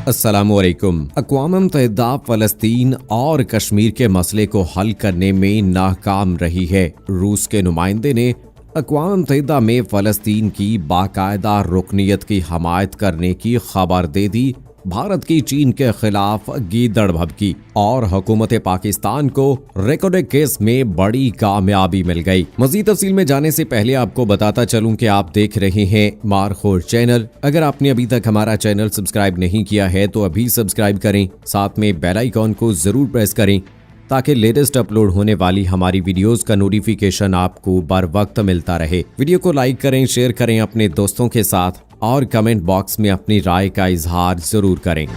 अस्सलामुअलैकुम। अक़वाम मुत्तहिदा फ़लस्तीन और कश्मीर के मसले को हल करने में नाकाम रही है। रूस के नुमाइंदे ने अक़वाम मुत्तहिदा में फ़लस्तीन की बाकायदा रुकनियत की हमायत करने की खबर दे दी। भारत की चीन के खिलाफ गीदड़ भभकी और हुकूमत पाकिस्तान को रेकोडेक केस में बड़ी कामयाबी मिल गई। मजीद तफसील में जाने से पहले आपको बताता चलूं कि आप देख रहे हैं मारखोर चैनल। अगर आपने अभी तक हमारा चैनल सब्सक्राइब नहीं किया है तो अभी सब्सक्राइब करें, साथ में बेल आइकॉन को जरूर प्रेस करें ताकि लेटेस्ट अपलोड होने वाली हमारी वीडियोस का नोटिफिकेशन आपको बर वक्त मिलता रहे। वीडियो को लाइक करें, शेयर करें अपने दोस्तों के साथ और कमेंट बॉक्स में अपनी राय का इजहार जरूर करें।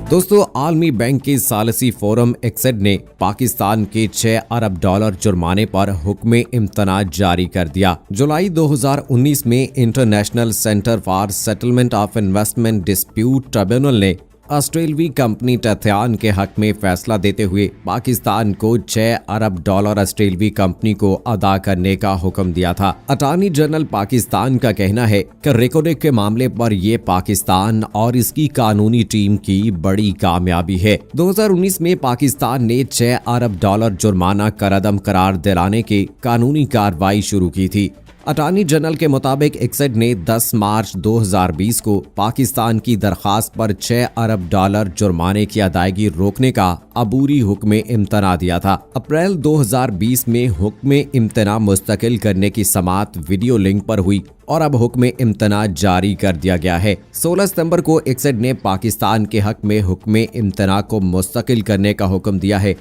दोस्तों, आलमी बैंक के सालसी फोरम एक्सेड ने पाकिस्तान के $6 अरब जुर्माने पर हुक्म इम्तना जारी कर दिया। जुलाई 2019 में international centre for settlement of investment dispute tribunal ने ऑस्ट्रेलवी कंपनी टैथयान के हक में फैसला देते हुए पाकिस्तान को $6 अरब ऑस्ट्रेलवी कंपनी को अदा करने का हुक्म दिया था। अटॉर्नी जनरल पाकिस्तान का कहना है कि रेकोडेक के मामले पर ये पाकिस्तान और इसकी कानूनी टीम की बड़ी कामयाबी है। 2019 में पाकिस्तान ने $6 अरब जुर्माना करअदम करार दिलाने की कानूनी कार्रवाई शुरू की थी। अटॉर्नी जनरल के मुताबिक एक्सेड ने 10 मार्च 2020 को पाकिस्तान की दरखास्त पर $6 अरब जुर्माने की अदायगी रोकने का अबूरी हुक्म इम्तना दिया था। अप्रैल 2020 में हुक्म इम्तना मुस्तकिल करने की समाअत वीडियो लिंक पर हुई और अब हुक्म इम्तना जारी कर दिया गया है। 16 सितंबर को एक्सेड ने पाकिस्तान के हक में हुक्म इम्तना को मुस्तकिल करने का हुक्म दिया है।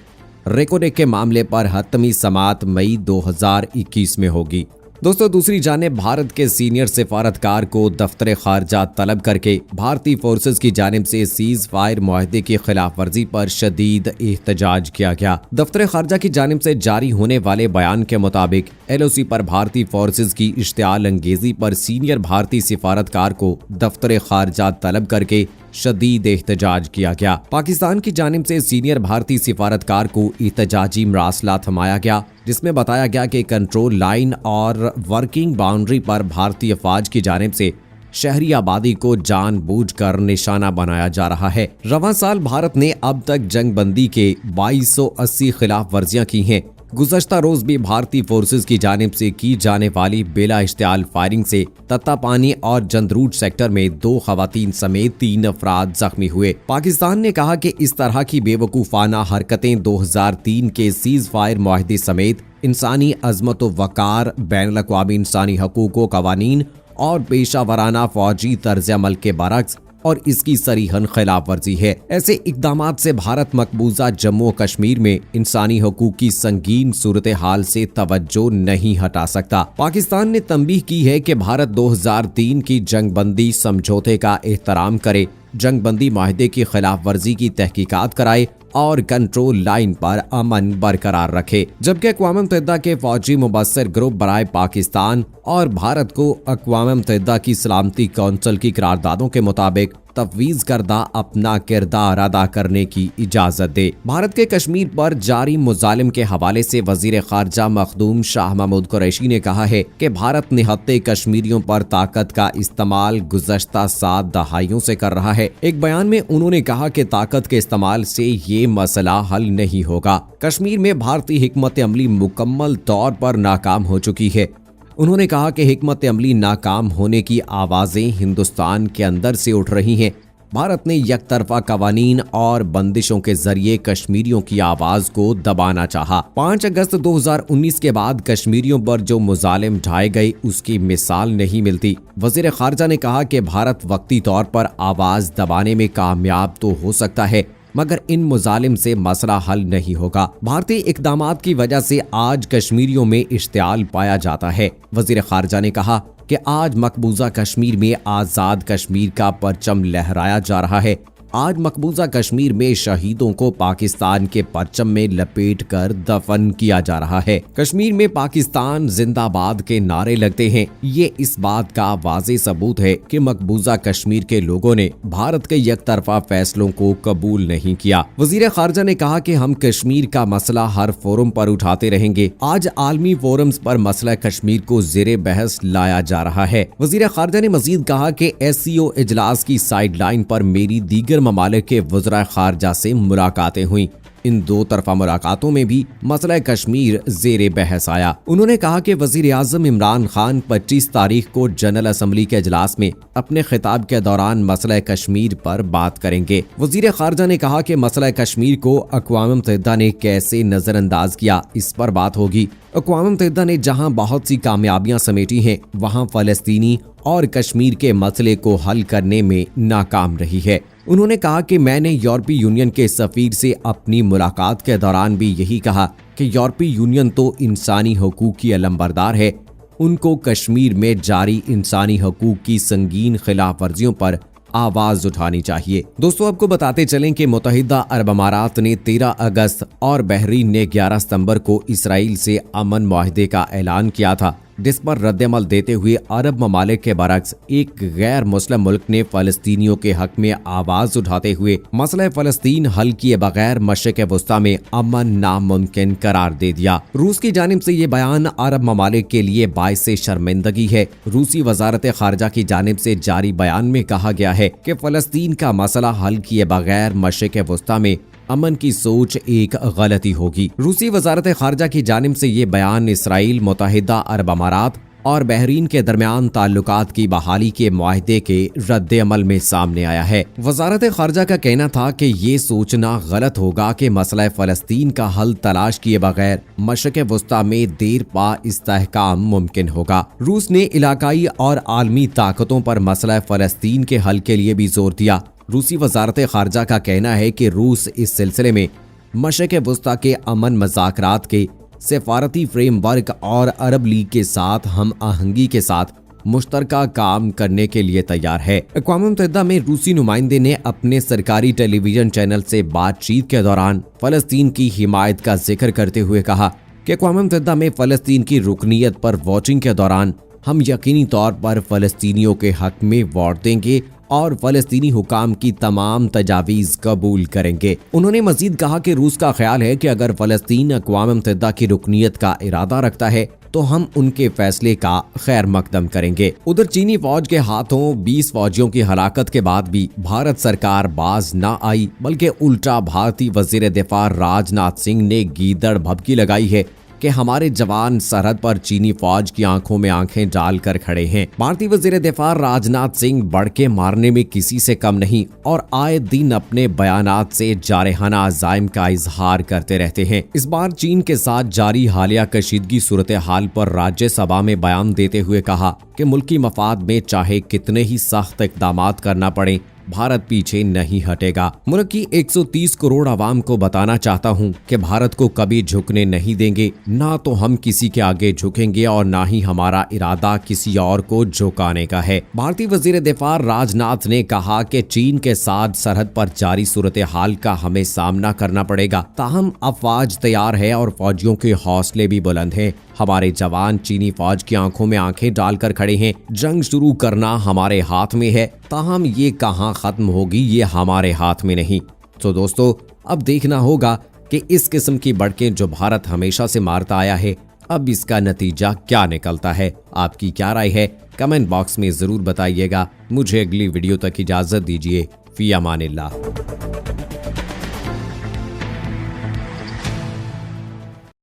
रेकोडेक के मामले पर हतमी समाअत मई 2021 में होगी। दोस्तों, दूसरी जानिब भारत के सीनियर सिफारतकार को दफ्तर खारजा तलब करके भारतीय फोर्सेज की जानिब से सीज फायर मुआहदे की खिलाफ वर्जी पर शदीद एहतजाज किया गया। दफ्तर खारजा की जानिब से जारी होने वाले बयान के मुताबिक LOC पर भारतीय फोर्सेज की इश्तियाल अंगेजी पर सीनियर भारतीय सिफारतकार को दफ्तर खारजा तलब करके शदीद एहतजाज किया गया। पाकिस्तान की जानिब से सीनियर भारतीय सिफारतकार को एहतजाजी मरासला थमाया गया, जिसमें बताया गया कि कंट्रोल लाइन और वर्किंग बाउंड्री पर भारतीय फौज की जानिब से शहरी आबादी को जानबूझकर निशाना बनाया जा रहा है। रवां साल भारत ने अब तक जंगबंदी के 2280 खिलाफ वर्जियां की हैं। गुज़श्ता रोज भी भारतीय फोर्सेज की जानिब से की जाने वाली बेला इश्तियाल फायरिंग से तत्तापानी और जंदरूट सेक्टर में 2 खवातीन समेत 3 अफराद जख्मी हुए। पाकिस्तान ने कहा कि इस तरह की बेवकूफाना हरकतें 2003 के सीज फायर मुआहदे समेत इंसानी अजमत व वकार, बैनुल-अक़वामी इंसानी हकूक़ कवानीन और पेशा वराना फौजी तर्ज अमल के बरक्स और इसकी सरीहन खिलाफ वर्जी है। ऐसे इकदामात से भारत मकबूजा जम्मू कश्मीर में इंसानी हकूक की संगीन सूरत हाल से तवज्जो नहीं हटा सकता। पाकिस्तान ने तंबीह की है कि भारत 2003 की जंगबंदी समझौते का एहतराम करे, जंगबंदी माहिदे की खिलाफ वर्जी की तहकीकात कराए और कंट्रोल लाइन पर अमन बरकरार रखे। जबकि अक़वाम मुत्तहिदा के फौजी मुबस्सिर ग्रुप बराए पाकिस्तान और भारत को अक़वाम मुत्तहिदा की सलामती कौंसिल की करारदादों के मुताबिक तफवीज़ करदा अपना किरदार अदा करने की इजाजत दे। भारत के कश्मीर पर जारी मुजालिम के हवाले से वजीर खारजा मखदूम शाह महमूद कुरैशी ने कहा है कि भारत निहत्ते कश्मीरियों पर ताकत का इस्तेमाल गुज़श्ता 7 दहाइयों से कर रहा है। एक बयान में उन्होंने कहा कि ताकत के इस्तेमाल से ये मसला हल नहीं होगा। कश्मीर में भारतीय हिकमत अमली मुकम्मल तौर पर नाकाम हो चुकी है। उन्होंने कहा कि हिकमत अमली नाकाम होने की आवाजें हिंदुस्तान के अंदर से उठ रही हैं। भारत ने यकतरफा कवानीन और बंदिशों के जरिए कश्मीरियों की आवाज को दबाना चाहा। 5 अगस्त 2019 के बाद कश्मीरियों पर जो मुजालिम ढाए गए उसकी मिसाल नहीं मिलती। वजीर खारजा ने कहा कि भारत वक्ती तौर पर आवाज दबाने में कामयाब तो हो सकता है, मगर इन मुजालिम से मसला हल नहीं होगा। भारतीय इकदामात की वजह से आज कश्मीरियों में इश्तियाल पाया जाता है। वजीर खारजा ने कहा कि आज मकबूजा कश्मीर में आज़ाद कश्मीर का परचम लहराया जा रहा है। आज मकबूजा कश्मीर में शहीदों को पाकिस्तान के परचम में लपेटकर दफन किया जा रहा है। कश्मीर में पाकिस्तान जिंदाबाद के नारे लगते हैं। ये इस बात का वाज़ेह सबूत है कि मकबूजा कश्मीर के लोगों ने भारत के एकतरफा फैसलों को कबूल नहीं किया। वजीर खारजा ने कहा कि हम कश्मीर का मसला हर फोरम पर उठाते रहेंगे। आज आलमी फोरम्स पर मसला कश्मीर को ज़ेरे बहस लाया जा रहा है। वजीर खारजा ने मजीद कहा कि SCO इजलास की साइडलाइन पर मेरी दीगर ममालिक के वज़रा खारजा से मुलाकातें हुई। इन दो तरफा मुलाकातों में भी मसला कश्मीर ज़ेरे बहस आया। उन्होंने कहा कि वज़ीर आज़म इमरान खान 25 तारीख को जनरल असम्बली के इजलास में अपने खिताब के दौरान मसला कश्मीर पर बात करेंगे। वज़ीर खारजा ने कहा कि मसला कश्मीर को अक़वाम मुत्तहिदा ने कैसे नज़रअंदाज किया, इस पर बात होगी। अक़वाम मुत्तहिदा ने जहां बहुत सी कामयाबियां समेटी हैं, वहां फ़लस्तीनी और कश्मीर के मसले को हल करने में नाकाम रही है। उन्होंने कहा कि मैंने यूरोपीय यूनियन के सफ़ीर से अपनी मुलाकात के दौरान भी यही कहा कि यूरोपीय यूनियन तो इंसानी हकूक़ की अलंबरदार है, उनको कश्मीर में जारी इंसानी हकूक़ की संगीन खिलाफ वर्जियों पर आवाज उठानी चाहिए। दोस्तों, आपको बताते चलें कि मुत्तहिदा अरब अमारात ने 13 अगस्त और बहरीन ने 11 सितंबर को इसराइल से अमन मुआहदे का ऐलान किया था, जिस पर रद्दअमल देते हुए अरब ममालिक के बरक्स एक गैर मुस्लिम मुल्क ने फ़लस्तीनियों के हक में आवाज उठाते हुए मसला फ़लस्तीन हल किए बगैर मशरिक़ वस्ता में अमन नामुमकिन करार दे दिया। रूस की जानिब से ये बयान अरब ममालिक के लिए बाइस शर्मिंदगी है। रूसी वजारत खारजा की जानिब से जारी बयान में कहा गया है कि फ़लस्तीन का मसला हल किए बगैर मशरिक़ वस्ता में अमन की सोच एक गलती होगी। रूसी वजारत खारजा की जानिब से ये बयान इसराइल, मुत्तहिदा अरब अमारात और बहरीन के दरमियान ताल्लुकात की बहाली के मुआहदे के रद्द अमल में सामने आया है। वजारत खारजा का कहना था कि ये सोचना गलत होगा कि मसला फ़लस्तीन का हल तलाश किए बगैर मशरिक़ वस्ता में देर पा इस्तेहकाम मुमकिन होगा। रूस ने इलाकाई और आलमी ताकतों पर मसला फ़लस्तीन के हल के लिए भी जोर दिया। रूसी वजारत खारजा का कहना है कि रूस इस सिलसिले में मशरिक़ वस्ता के अमन मज़ाकरात के सफारती फ्रेमवर्क और अरब लीग के साथ हम आहंगी के साथ मुश्तरका काम करने के लिए तैयार है। अक़वाम मुत्तहिदा में रूसी नुमाइंदे ने अपने सरकारी टेलीविजन चैनल से बातचीत के दौरान फ़लस्तीन की हिमायत का जिक्र करते हुए कहा कि अक़वाम मुत्तहिदा में फ़लस्तीन की रुकनीत पर वोटिंग के दौरान हम यकीनी तौर पर फ़लस्तीनियों के हक में वोट देंगे और फ़लस्तीनी हुकाम की तमाम तजावीज़ कबूल करेंगे। उन्होंने मजीद कहा कि रूस का ख्याल है कि अगर फ़लस्तीन अक़वाम मुत्तहिदा की रुकनीत का इरादा रखता है तो हम उनके फैसले का खैर मकदम करेंगे। उधर चीनी फौज के हाथों 20 फौजियों की हलाकत के बाद भी भारत सरकार बाज न आई, बल्कि उल्टा भारतीय वज़ीर दिफा राजनाथ सिंह ने गीदड़ भभकी लगाई है कि हमारे जवान सरहद पर चीनी फौज की आंखों में आंखें डालकर खड़े हैं। भारतीय वज़ीर दिफा राजनाथ सिंह बढ़ के मारने में किसी से कम नहीं और आए दिन अपने बयानात से जारहाना अज़ाइम का इजहार करते रहते हैं। इस बार चीन के साथ जारी हालिया कशीदगी सूरत हाल पर राज्यसभा में बयान देते हुए कहा कि मुल्की मफाद में चाहे कितने ही सख्त इक़दामात करना पड़े, भारत पीछे नहीं हटेगा। मुल्क की 130 करोड़ आवाम को बताना चाहता हूं कि भारत को कभी झुकने नहीं देंगे। ना तो हम किसी के आगे झुकेंगे और ना ही हमारा इरादा किसी और को झुकाने का है। भारतीय वज़ीर दिफा राजनाथ ने कहा कि चीन के साथ सरहद पर जारी सूरत हाल का हमें सामना करना पड़ेगा, ताहम अफवाज तैयार है और फौजियों के हौसले भी बुलंद हैं। हमारे जवान चीनी फौज की आंखों में आंखें डालकर खड़े हैं। जंग शुरू करना हमारे हाथ में है, ताहम ये कहां खत्म होगी ये हमारे हाथ में नहीं। तो दोस्तों, अब देखना होगा कि इस किस्म की बड़कें जो भारत हमेशा से मारता आया है, अब इसका नतीजा क्या निकलता है। आपकी क्या राय है, कमेंट बॉक्स में जरूर बताइएगा। मुझे अगली वीडियो तक इजाजत दीजिए। फी अमानिल्लाह।